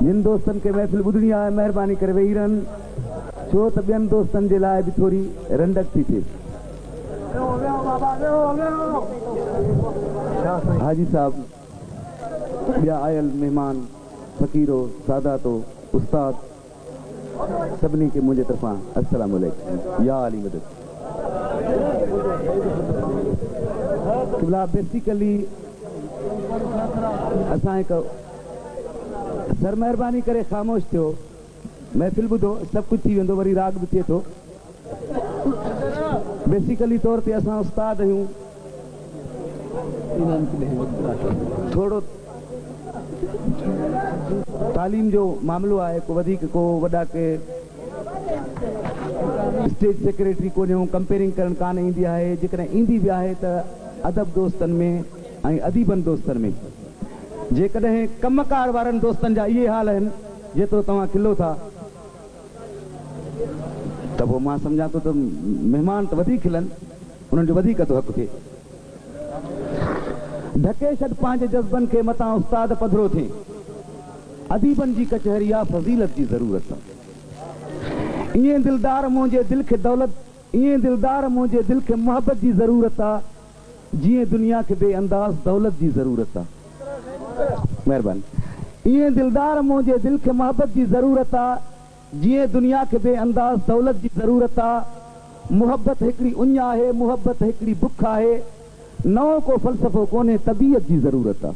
जिन दोस्तन के महफ़िल ॿुधणी आहे महिरबानी करे वेही रहनि, छो त ॿियनि दोस्तनि जे लाइ बि थोरी रंडक थी थिए। हाजी साहब, ॿिया आयल महिमान, फ़क़ीरो, सादातो, उस्ताद, सभिनी खे मुंहिंजे तरफ़ां अस्सलाम वालेकुम। या अली मदद। बेसिकली असां हिकु सर महिरबानी करे ख़ामोश थियो, महफ़िल ॿुधो, सभु कुझु थी वेंदो, वरी राग बि थिए थो। बेसिकली तौर ते असां उस्ताद आहियूं, थोरो तालीम जो मामिलो आहे, को वधीक को वॾा के स्टेज सेक्रेटरी कोन्हे, कंपेयरिंग करणु कान ईंदी आहे। जेकॾहिं ईंदी बि आहे त अदब दोस्तनि में ऐं अदीबनि दोस्तनि में। जेकॾहिं कमकार वारनि दोस्तनि जा इहे हाल आहिनि जेतिरो तव्हां खिलो था, त पोइ मां सम्झां थो त महिमान त वधीक खिलनि, उन्हनि जो वधीक थो हक़ थिए। ढके छॾ पंहिंजे जज़्बनि खे, मथां उस्ताद पधरो थिए। अदीबनि जी कचहरी आहे, फज़ीलत जी ज़रूरत आहे। ईअं दिलदार मुंहिंजे दिलि खे दौलत, ईअं दिलदार मुंहिंजे दिलि खे मुहबत जी ज़रूरत आहे, जीअं दुनिया खे बेअंदाज़ दौलत जी ज़रूरत आहे। महिरबानी। ईअं दिलदार मुंहिंजे दिलि खे मुहबत जी ज़रूरत आहे, जीअं दुनिया खे बेअंदाज़ दौलत जी ज़रूरत आहे। मुहबत हिकिड़ी उञ आहे, मुहबत हिकिड़ी बुख आहे, नओं को फ़लसफ़ो कोन्हे, तबीयत जी ज़रूरत आहे।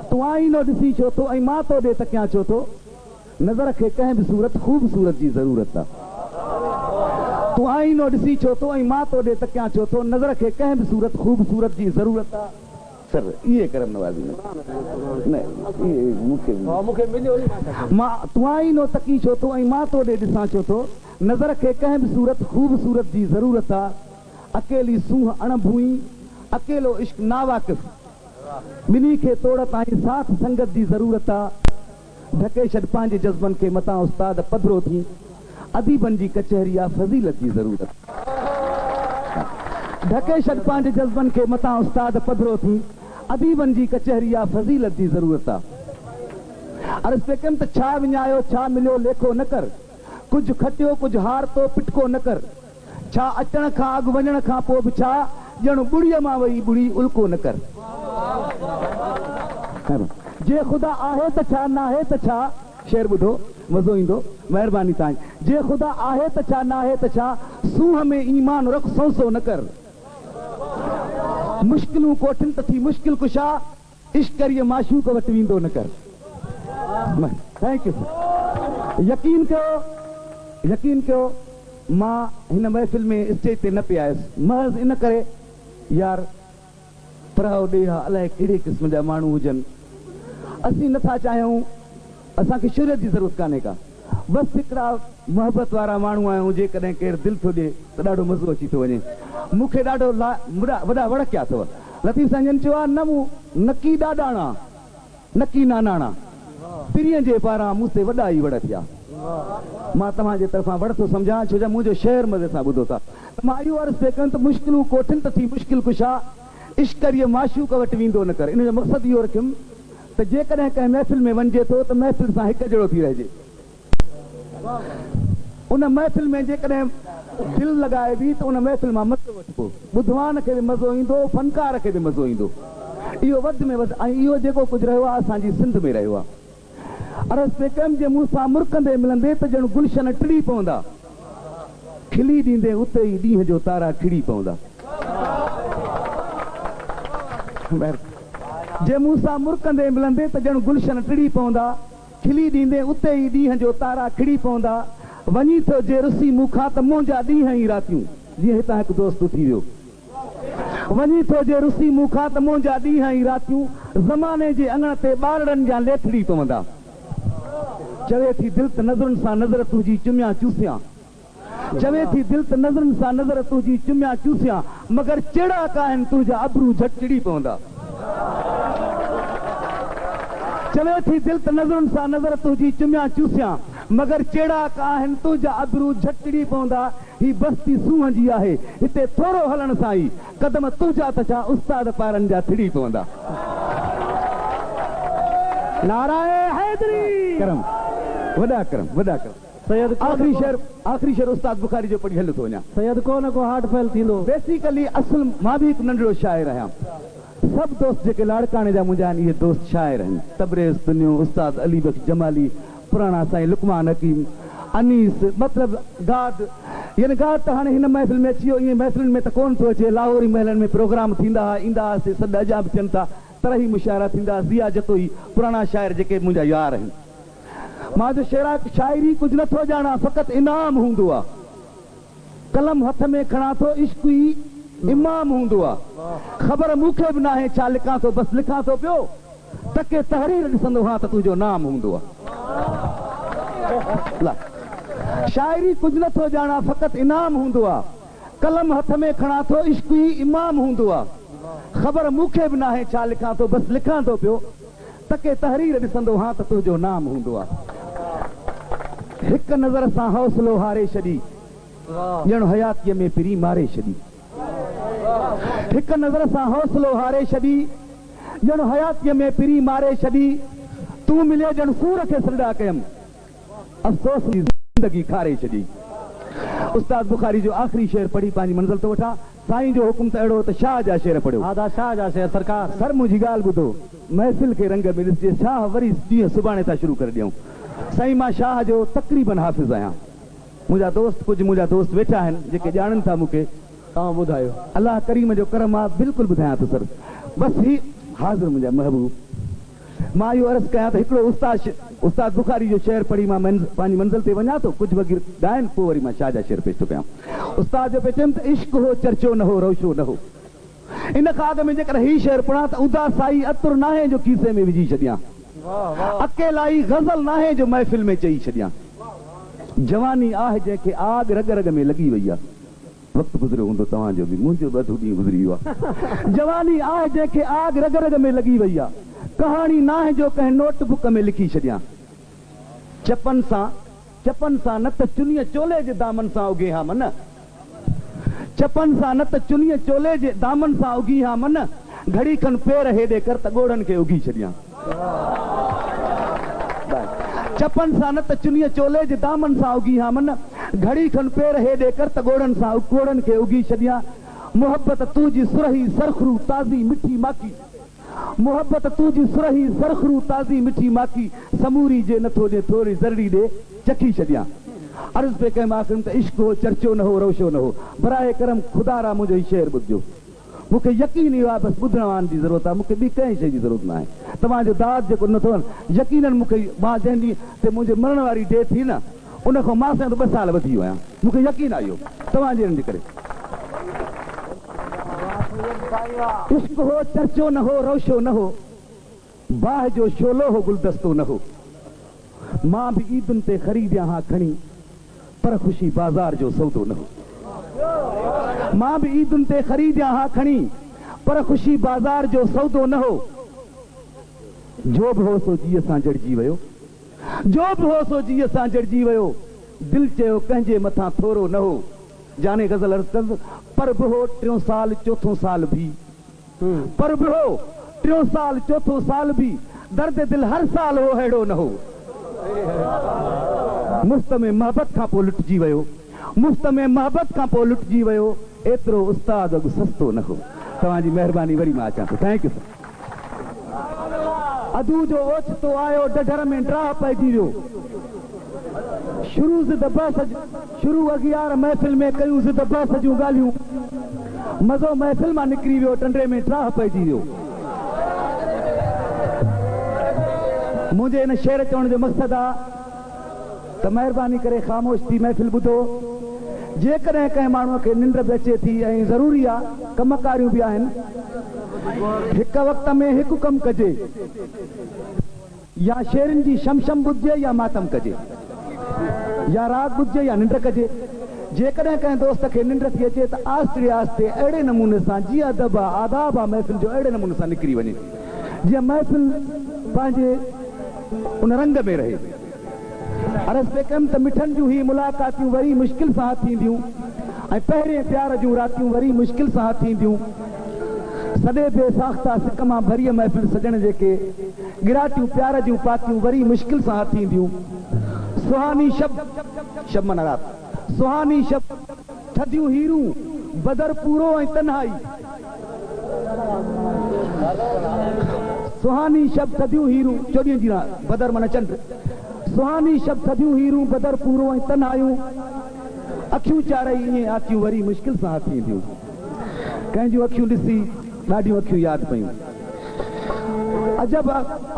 तूं आईनो ॾिसी छो थो ऐं मां तो ॾे तकियां छो थो, नज़र खे कंहिं बि सूरत ख़ूबसूरत जी ज़रूरत आहे। तूं आईनो ॾिसी छो थो ऐं मां तो ॾे तकियां छो थो, नज़र खे कंहिं बि सूरत ख़ूबसूरत जी ज़रूरत आहे। सर इहे करम नवाज़ी मां, तूं आईनो तकी छो थो ऐं मां तो ॾे ॾिसां छो थो, नज़र खे कंहिं बि सूरत ख़ूबसूरत जी ज़रूरत आहे। अकेली सूंह अणभूई, अकेलो इश्क नावाकिफ़, ॿिन्ही खे तोड़ ताईं साथ संगत जी ज़रूरत आहे। ढके छॾ पंहिंजे जज़्बनि खे, मथां उस्ताद पधरो थी। अदीबनि जी कचहरी आहे, फज़ीलत जी ज़रूरत। ढके छॾ पंहिंजे जज़्बनि खे, मथां उस्ताद पधरो थी। अदीबनि जी कचहरी आहे, फज़ीलत जी ज़रूरत आहे। अर्ज़ पे कयमि त छा विञायो, छा मिलियो, लेखो न कर। कुझु खटियो, कुझु हार तो पिटको न कर। छा अचण खां अॻु, वञण खां पोइ बि छा, ॼण ॿुड़ीअ मां वई ॿुड़ी उल्को न कर। जे ख़ुदा आहे त छा, न आहे त छा, शेर ॿुधो, मज़ो ईंदो, महिरबानी तव्हांजी। जे ख़ुदा आहे त छा, न आहे त छा, सूंह में ईमान रख, सौसो न कर। मुश्किलूं कोठिन त थी मुश्किल कुशा, इश्क करिए माशूक वटि वेंदो न कर। Thank U. यकीन कयो, यकीन कयो, मां हिन महफ़िल में स्टेज ते न पिया आयुसि, महज़ इन करे यार पराओ ॾे हा, अलाए कहिड़े क़िस्म जा माण्हू हुजनि। असीं नथा चाहियूं, असांखे शुहरत जी ज़रूरत कान्हे का, बसि हिकिड़ा मुहबत वारा माण्हू आहियूं। जेकॾहिं केरु दिलि थो ॾिए त ॾाढो मज़ो अची थो वञे। मूंखे ॾाढो वॾा वड़किया अथव। लतीफ़ साईं जन चयो आहे, न मूं नकी ॾाॾाणा, नकी नानाणा, पिरीअ जे पारां मूं ते वॾा ई वड़ थिया। मां तव्हांजे तरफ़ां वड़ थो सम्झां, छो जो मुंहिंजो शहर मज़े सां ॿुधो था। त मां इहो अर्ज़ु पे कयां त मुश्किलूं कोठिन त थी मुश्किल कुशा, इश्क करिए माशूक वटि वेंदो न कर। इन जो मक़सदु इहो रखियुमि त जेकॾहिं कंहिं महफ़िल में वञिजे थो त महफ़िल सां हिकु जहिड़ो थी रहिजे। उन महफ़िल में जेकॾहिं दिलि लॻाए बि त उन महफ़िल मां मज़ो वठिबो, ॿुधवान खे बि मज़ो ईंदो, फ़नकार खे बि मज़ो ईंदो। इहो वधि में वधि, ऐं इहो जेको कुझु रहियो आहे असांजी सिंध में रहियो आहे। अर्ज़ पे कयमि, जे मूं सां मुरकंदे मिलंदे त ॼण गुलशन टिड़ी पवंदा, खिली ॾींदे उते ई ॾींहं जो तारा खिड़ी पवंदा। जे मूं सां मुरकंदे मिलंदे त ॼण गुलशन टिड़ी पवंदा, खिली ॾींदे उते ई ॾींहं जो तारा खिड़ी पवंदा। वञी थो जे रुसी मूंखां त मुंहिंजा ॾींहं ई रातियूं, जीअं हितां हिकु दोस्त थी वियो। वञी थो जे रुसी मूंखां त मुंहिंजा ॾींहं ई रातियूं, ज़माने जे अङण ते ॿारड़नि जा लेथड़ी पवंदा। चवे थी दिलि त नज़रुनि सां नज़र तुंहिंजी चुमिया चूसियां, चवे थी दिलि त नज़रुनि सां नज़र तुंहिंजी चुमिया चूसियां, मगर चेड़ा काहिनि तुंहिंजा अबरू झट चिड़ी पवंदा। चवे थी दिलि त नज़रुनि सां नज़र तुंहिंजी चुमिया चूसियां, मगर चेड़ा काहिनि तुंहिंजा अबरू झट चिड़ी पवंदा। ही बस्ती सूंह जी आहे, हिते थोरो हलण सां ई कदम तुंहिंजा त छा उस्ताद पारनि जा थिड़ी पवंदा। नाराए हैदरी। करम वॾा करम वॾा करम। सैयद आखिरी शेर उस्ताद बुखारी जो पढ़ी हल थो वञा। सैयद को न को हार्ट फेल थींदो। बेसिकली असल मां भी हिकु नंढड़ो शाइर आहियां। सब दोस्त जेके लाड़काणे जा मुंहिंजा आहिनि इहे दोस्त शाइर आहिनि। तबरेज़ दुनियो, उस्ताद अली बख्श जमाली, पुराणा साईं लुकमान हकीम, अनीस, मतिलब गाद यानी गाद त हाणे हिन महफ़िल में अची वियो। ईअं महफ़िलुनि में त कोन थो अचे। लाहौरी महलनि में प्रोग्राम थींदा हुआ, ईंदा हुआसीं, सॾ अॼा बि थियनि था, तरही मुशाइरा थींदा। ज़िया जतोई पुराणा शाइर जेके मुंहिंजा यार आहिनि। मां जो शाइरी कुझु नथो ॼाणा, फ़क़ति इनाम हूंदो आहे। कलम हथ में खणा थो, इश्क ई इमाम हूंदो आहे। ख़बर मूंखे बि न आहे छा लिखां थो, बसि लिखां थो पियो, तके तहरीर ॾिसंदो हा त तुंहिंजो नाम हूंदो आहे। शाइरी कुझु नथो ॼाणा, फ़क़ति इनाम हूंदो आहे। कलम हथ में खणा थो, इश्क ई इमाम हूंदो आहे। ख़बर मूंखे बि न आहे छा लिखां थो, बसि लिखां थो पियो, तके तहरीर ॾिसंदो हा त तुंहिंजो नाम हूंदो आहे। हिकु नज़र सां हौसलो हारे छॾी, ॼण हयातीअ में पिरी मारे छॾी। हिकु नज़र सां हौसलो हारे छॾी, ॼण हयातीअ में पिरी मारे छॾी। तूं मिले ॼण सूर खे सॾा कयमि, अफ़सोस जी ज़िंदगी खारे छॾी। उस्ताद बुखारी जो आख़िरी शेर पढ़ी पंहिंजी मंज़िल थो वठां। साईं जो हुकुम त अहिड़ो त शाह जा शेर पढ़ियो। आदा शाह जा शेर सरकार। सर मुंहिंजी ॻाल्हि ॿुधो, महफ़िल खे रंग में ॾिसजे। शाह वरी ॾींहं सुभाणे था शुरू करे ॾियूं। साईं मां शाह जो तक़रीबन हाफ़िज़ आहियां। मुंहिंजा दोस्त कुझु मुंहिंजा दोस्त वेठा आहिनि जेके ॼाणनि था मूंखे। तव्हां ॿुधायो। अलाह करीम जो करम आहे, बिल्कुलु ॿुधायां थो सर। बसि ही हाज़िर मुंहिंजा महबूब। मां इहो अर्ज़ु कयां त हिकिड़ो उस्ताद बुखारी जो शेर पढ़ी मां पंहिंजी मंज़िल ते वञा थो। कुझु वग़ैरह ॻाइनि, पोइ वरी मां शाह जा शेर पेश थो कयां। उस्ताद जो पियो चयमि त इश्क हो चर्चो न हो, रोशो न हो। इन खां अॻु में जेकर ही शेर पढ़ां त उदासाई अतुर नाहे जो खीसे में विझी छॾियां, अकेलाई गज़ल नाहे जो महफ़िल में चई छॾियां। जवानी आहे जंहिंखे आग रग रग में लॻी वई आहे। वक़्तु गुज़रियो हूंदो तव्हांजो बि, मुंहिंजो बधू ॾींहुं गुज़री वियो आहे। जवानी आहे जंहिंखे आग रग रग में लॻी वई आहे। कहाणी नाहे जो कंहिं नोटबुक में लिखी छॾियां। चपन सां न त चुनीअ चोले जे दामन सां उगे हा मन। चपन सां न त चुनीअ चोले जे दामन सां उगी हा मन। घड़ी खन पेर हेॾे कर त ॻोड़नि खे उगी छॾियां। चपन सां न त चुनीअ चोले जे दामन सां उगी हा मन। घड़ी खन पेर हेॾे कर त ॻोड़नि खे उगी छॾियां। मोहब्बत तुंहिंजी सुरही सरखरू ताज़ी मिठी माकी। मोहब्बत तुंहिंजी सुरही सरखरू ताज़ी मिठी माकी। समूरी जे नथो ॾे थोरी ज़रड़ी ॾे चखी छॾियां। अर्ज़ पे कयमि आख़िर त इश्क हो चर्चो न हो, रोशो न हो। बराए करम ख़ुदा रा मुंहिंजो शेर ॿुधजो। मूंखे यकीन इहो आहे, बसि ॿुधण वारनि जी ज़रूरत आहे। मूंखे ॿी कंहिं शइ जी ज़रूरत न आहे। तव्हांजो दाद जेको नथो यकीननि मूंखे, मां जंहिं ॾींहुं ते मुंहिंजे मरण वारी डेट थी न, उन खां मां सां 2 साल वधी वियो आहियां। मूंखे यकीन आहे इहो तव्हांजे हिन जे करे। इश्क हो चर्चो न हो, रोशो न हो। बाह जो शोलो हो, गुलदस्तो न हो। मां बि ईदुनि ते ख़रीदियां हा खणी, पर ख़ुशी बाज़ार जो सौदो न हो। मां बि ईदुनि ते ख़रीदियां हा खणी, पर ख़ुशी बाज़ार जो सौदो न हो। जो बि हो सो जीअ सां जड़जी वियो, जो बि हो सो जीअ सां जड़जी वियो। दिलि चयो कंहिंजे मथां थोरो न हो। जाने गज़ल अर्ज़ कंदुसि, पर बि हो 3 साल 4 साल भी। पर बि हो 3 साल 4 साल भी। दर्द दिल हर साल हो अहिड़ो न हो। मुफ़्त में मोहबत खां पोइ लुटिजी वियो, मुफ़्त में मोहबत खां पोइ लुटिजी वियो। एतिरो उस्ताद अॻु सस्तो न हो। तव्हांजी महिरबानी, वरी मां अचां थो। Thank U sir. अधू जो ओचितो आयो, डढर में ड्राह पइजी वियो। शुरू अॻियार महफ़िल में कयूं ज़िद बहस जूं ॻाल्हियूं। मज़ो महफ़िल मां निकिरी वियो, टंडे में ड्राह पइजी वियो। मुंहिंजे हिन शेर चवण जो मक़सदु आहे त महिरबानी करे ख़ामोश थी महफ़िल ॿुधो। जेकॾहिं कंहिं माण्हूअ खे निंड बि अचे थी, ऐं ज़रूरी आहे, कमकारियूं बि आहिनि, हिकु वक़्त में हिकु कमु कजे। या शेरनि जी शमशम ॿुधजे या मातम कजे, या राग ॿुधजे या निंड कजे। जेकॾहिं कंहिं दोस्त खे निंड थी अचे त आस्ते आस्ते अहिड़े नमूने सां, जीअं अदब आहे, आदाब आहे महफ़िल जो, अहिड़े नमूने सां निकिरी वञे जीअं महफ़िल पंहिंजे उन रंग में रहे। अर्ज़ पे कयमि त मिठनि जूं ही मुलाक़ातियूं वरी मुश्किल सां थींदियूं, ऐं पहिरें प्यार जूं रातियूं वरी मुश्किल सां थींदियूं। सदे बेसाख्ता सिक मां भरी महफ़िल सजण जेके गिराटियूं प्यार जूं पातियूं वरी मुश्किल सां थींदियूं सुहानी शब माना रात सुहानी शब थदियूं हीरूं बदर पूरो ऐं तन्हाई सुहानी शब थदियूं हीरूं 14 जी रात बदर माना चंड सुहानी शब थदियूं हीरूं बदर पूरो ऐं तन्हायूं अखियूं चारई ईअं आतियूं वरी मुश्किल सां थींदियूं कंहिंजूं अखियूं ॾिसी ॾाढियूं अखियूं यादि पयूं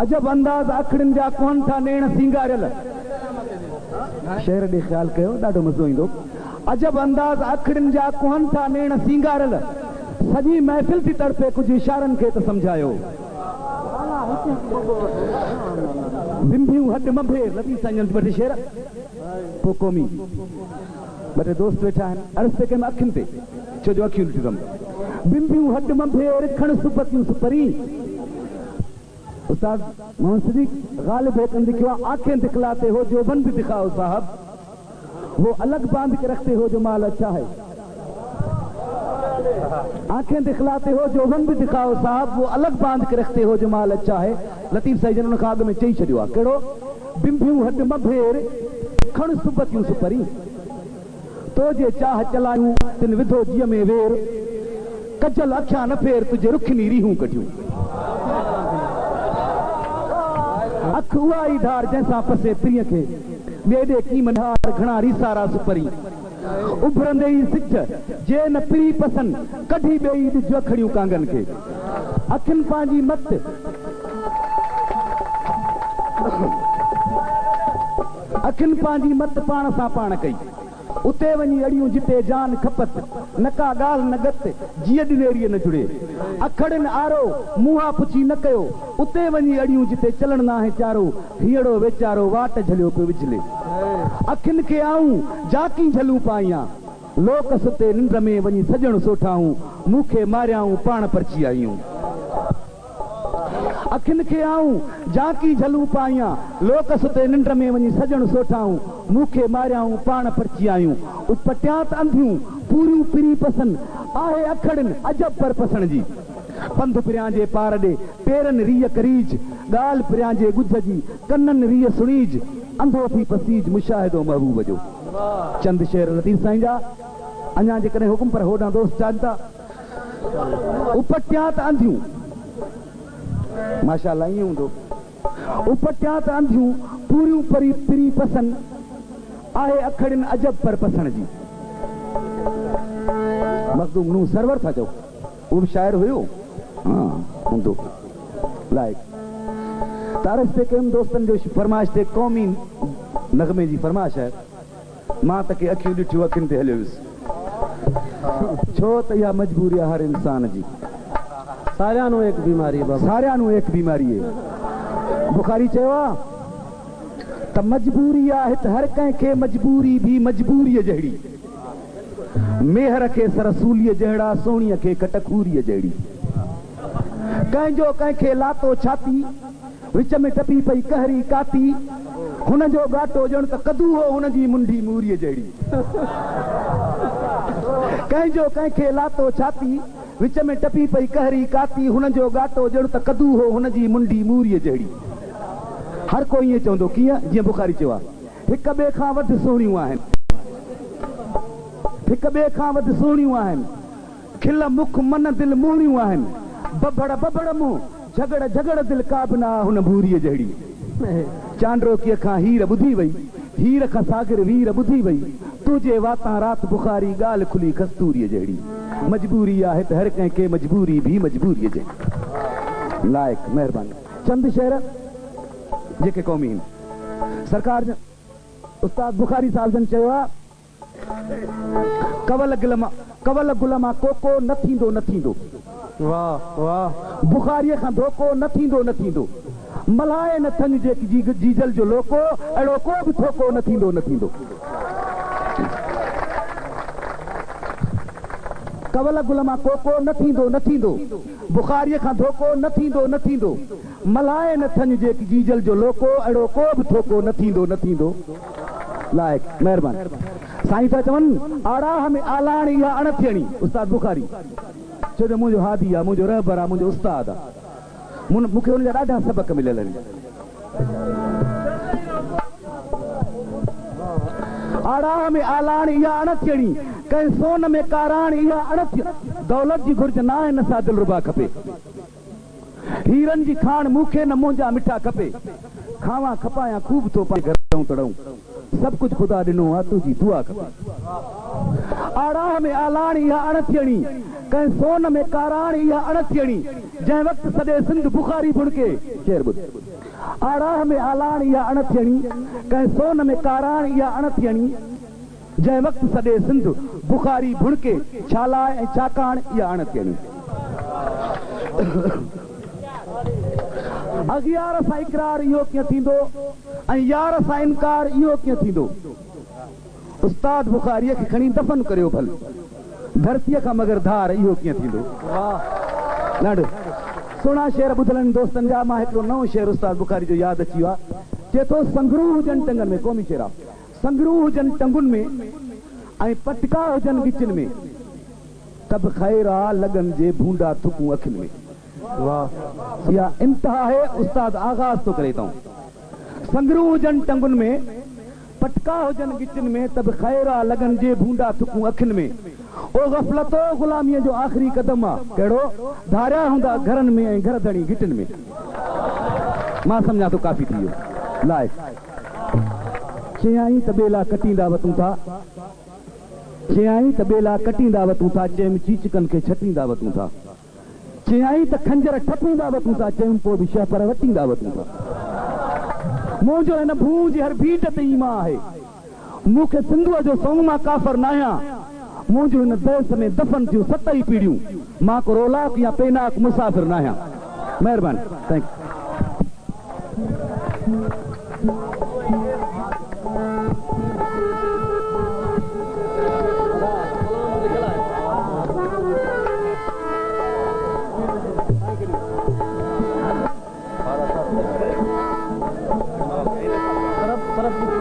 अजब अंदाज़ अखड़ियुनि जा कोन था नेण सिंगारियल शेर ॾे ख़्याल कयो ॾाढो मज़ो ईंदो अजब अंदाज़ अखड़ियुनि जा कोन था नेण सिंगारियल सॼी महफ़िल थी तड़पे कुझु इशारनि खे त सम्झायो बिंबियूं हॾ मभे लतीफ़ साईं ॿ टे शेर पोइ क़ौमी ॿ टे दोस्त वेठा आहिनि अर्ज़ ते कंहिं अखियुनि ते छो जो अखियूं ॾिठियूं बिंबियूं हॾ मभे रिखण सुपतियूं सुपरी उस्ताद मोहम्मद सिद्दीक गालिब है लिखो आंखें दिखलाते हो जो बन भी दिखाओ साहब वो अलग बांध के रखते हो जो माल अच्छा है आंखें दिखलाते हो जो बन भी दिखाओ साहब वो अलग बांध के रखते हो जो माल अच्छा है लतीफ़ साईं जन खां अॻु में चई छॾियो आहे कहिड़ो बिंबियूं हॾ मभेर खण सुपतियूं सुपरी तो जे चाह चलायूं तिन विधो जीअ में वेर कजल अखियां न फेर तुझे रुखनी रीहूं कढियूं अख उहा ई धार जंहिंसां फसे प्रिय खे ॿिए ॾे कीम धार घणा रीसारा सुपरी उभरंदे ई सिज जे न पिरी पसंद कढी ॿेई ॾिज अखड़ियूं कांगनि खे अखियुनि पंहिंजी मत अखियुनि पंहिंजी मत पाण सां पाण कई उते वञी अड़ियूं जिते जान खपत न का ॻाल्हि न गत जीअं ॾिलेरीअ न जुड़े अखड़नि आरो मुंहां पुछी न कयो उते वञी अड़ियूं जिते चलण न आहे चारो हीअड़ो वेचारो वाट झलियो पियो विझले अखियुनि खे आऊं जाकी झलूं पाइयां लोक सुते निंड में वञी सजण सोठाऊं मूंखे मारियाऊं पाण परची आयूं अखियुनि खे आऊं जाकी झलूं पाइयां लोक सुते निंड में वञी सजण सोठाऊं मूंखे मारियाऊं पाण परची आयूं उपटियात अंधियूं पूरियूं पिरी पसंद आहे अखड़नि अजब पर पसण जी पंध पिरियां जे पार ॾे पेरनि रीह करीज ॻाल्हि पिरियां जे ॻुझ जी कननि रीह सुणीज अंधो थी पसीज मुशाहिदो महबूब जो चंद शेर लतीफ़ साईं जा अञा जेकॾहिं हुकुम पर होॾां दोस्त चाहनि था उपटियात अंधियूं माशाअल्लाह ईअं हूंदो उपटियात अंधियूं पूरियूं पिरी पसंद आहे अखड़ियुनि अजब पर पसण जी मखदूम नूह सरवर था चओ उहो बि शाइर हुयो हाँ हूंदो लाइक तारस ते कयुमि दोस्तनि जो फरमाइश ते क़ौमी नग़मे जी फरमाइश आहे मां त के अखियूं ॾिठियूं अखियुनि ते हलियो वियुसि छो त इहा मजबूरी आहे हर इंसान जी सारियां नूं एक बीमारी है बाबा सारियां नूं एक बीमारी है बुखारी चयो आहे त मजबूरी आहे त हर कंहिंखे मजबूरी भी मजबूरीअ जहिड़ी मेहर खे सरसूलीअ जहिड़ा सोणीअ खे कटखूरीअ जहिड़ी कंहिंजो कंहिंखे लातो छाती विच में टपी पई कहरी काती हुन जो घाटो ॼण त कदू हो हुन जी मुंडी मूरीअ जहिड़ी कंहिंजो कंहिंखे लातो छाती विच में टपी पई कहरी काती हुन जो घाटो ॼण त कदू हो हुन जी मुंडी मूरीअ जहिड़ी हर कोई ईअं चवंदो कीअं जीअं बुखारी चयो आहे हिक ॿिए खां वधि सुहिणियूं आहिनि हिक ॿिए खां वधि सुहिणियूं आहिनि खिल मुख मन दिलि मुहिणियूं आहिनि बबड़ बबड़ मुंहुं झगड़ झगड़ दिलि का बि न हुन भूरीअ जहिड़ी चांड्रोकीअ खां हीर ॿुधी वई हीर खां सागर वीर ॿुधी वई तुंहिंजे वातां राति बुखारी ॻाल्हि खुली कस्तूरीअ जहिड़ी मजबूरी आहे त हर कंहिंखे मजबूरी भी मजबूरीअ जहिड़ी लाइक महिरबानी चंद शेर जेके क़ौमी आहिनि सरकार उस्ताद बुखारी साहिब जन चयो आहे कवल गुल मां कोको न थींदो न थींदो वाह वाह बुखारीअ खां धोको न थींदो न थींदो मल्हाए न थन जीजल जो लोको अहिड़ो को बि थोको न थींदो न थींदो कवल गुल मां कोको न थींदो न थींदो बुखारीअ खां धोको न थींदो न थींदो मल्हाए न थन जीजल जो लोको अहिड़ो को बि थोको न थींदो न थींदो लाइक महिरबानी साईं था चवनि आड़ाह में आलाणी या अणथियणी उस्ताद बुखारी छो जो मुंहिंजो हादी आहे, मुंहिंजो रहबर आहे, मुंहिंजो उस्ताद आहे। मूंखे हुन जा ॾाढा सबक मिलियल आहिनि। आड़ाह में आलाण इहा अणथियणी, कंहिं सोन में काराण इहा अणथियणी। दौलत जी घुर्ज ना आहे, न सा दिलरुबा खपे। हीरनि जी खाण मूंखे न मुंहिंजा मिठा खपे। खावां खपायां खूब तो पाए घरऊं तड़ऊं, सब कुछ खुदा ॾिनो आहे, तुंहिंजी दुआ खपे। आड़ाह में आलाण इहा अणथियणी, कंहिं सोन में काराण इहा अणथियणी। जंहिं वक़्तु सॼे सिंध बुखारी बुणके शेर ॿुध। आड़ाह में आलाण इहा अणथियणी, कंहिं सोन में काराण इहा अणथियणी। जंहिं वक़्तु सॼे सिंध बुखारी बुणके छालाए ऐं छाकाण इहा अणथियणी। अगियार सां इकरार इहो कीअं थींदो ऐं यार सां इनकार इहो कीअं थींदो। उस्ताद बुखारीअ खे खणी दफ़न करियो भल, धरतीअ खां मगर धार इहो कीअं थींदो। ॾाढो सुहिणा शेर ॿुधल आहिनि दोस्तनि जा। मां हिकिड़ो नओं शेर उस्ताद बुखारी जो यादि अची वियो आहे। चए थो संगरू हुजनि टंगनि में, क़ौमी शेर आहे। संगरू हुजनि टंगुनि में ऐं पटका हुजनि गिचनि में, तब ख़ैर आहे लॻनि जे भूंडा थुकूं अखियुनि में। वाह, इहा इंतिहा आहे। उस्ताद आगाज़ तो करे अथऊं। संगरू हुजनि टंगुनि में, पटका हुजनि गिचनि में, तब ख़ैर आहे लॻनि जे भूंडा थुकूं अखियुनि में। ओ गफ़लतो ग़ुलामीअ जो आख़िरी क़दम आहे, कहिड़ो धारिया हूंदा घरनि में ऐं घर धणी गिटनि में। मां सम्झां थो काफ़ी थी वियो लाइ। चयाई त ॿेला कटींदा वतूं था, चयाई त ॿेला कटींदा वतूं था, चयमि चीचकनि खे छटींदा वतूं था। चयाई त खंजर ठपींदा वतूं था, चयमि पोइ बि शहपर वटींदा वतूं था। मुंहिंजो हिन भू जी हर बीट ते ईमान आहे, मूंखे सिंधूअ जो सोम मां काफ़र न आहियां। मुंहिंजो हिन देश में दफ़न थियूं 7 पीढ़ियूं, मां को रोलाक या पेनाक मुसाफ़िर न आहियां। महिरबानी, थैंक यू। तरफ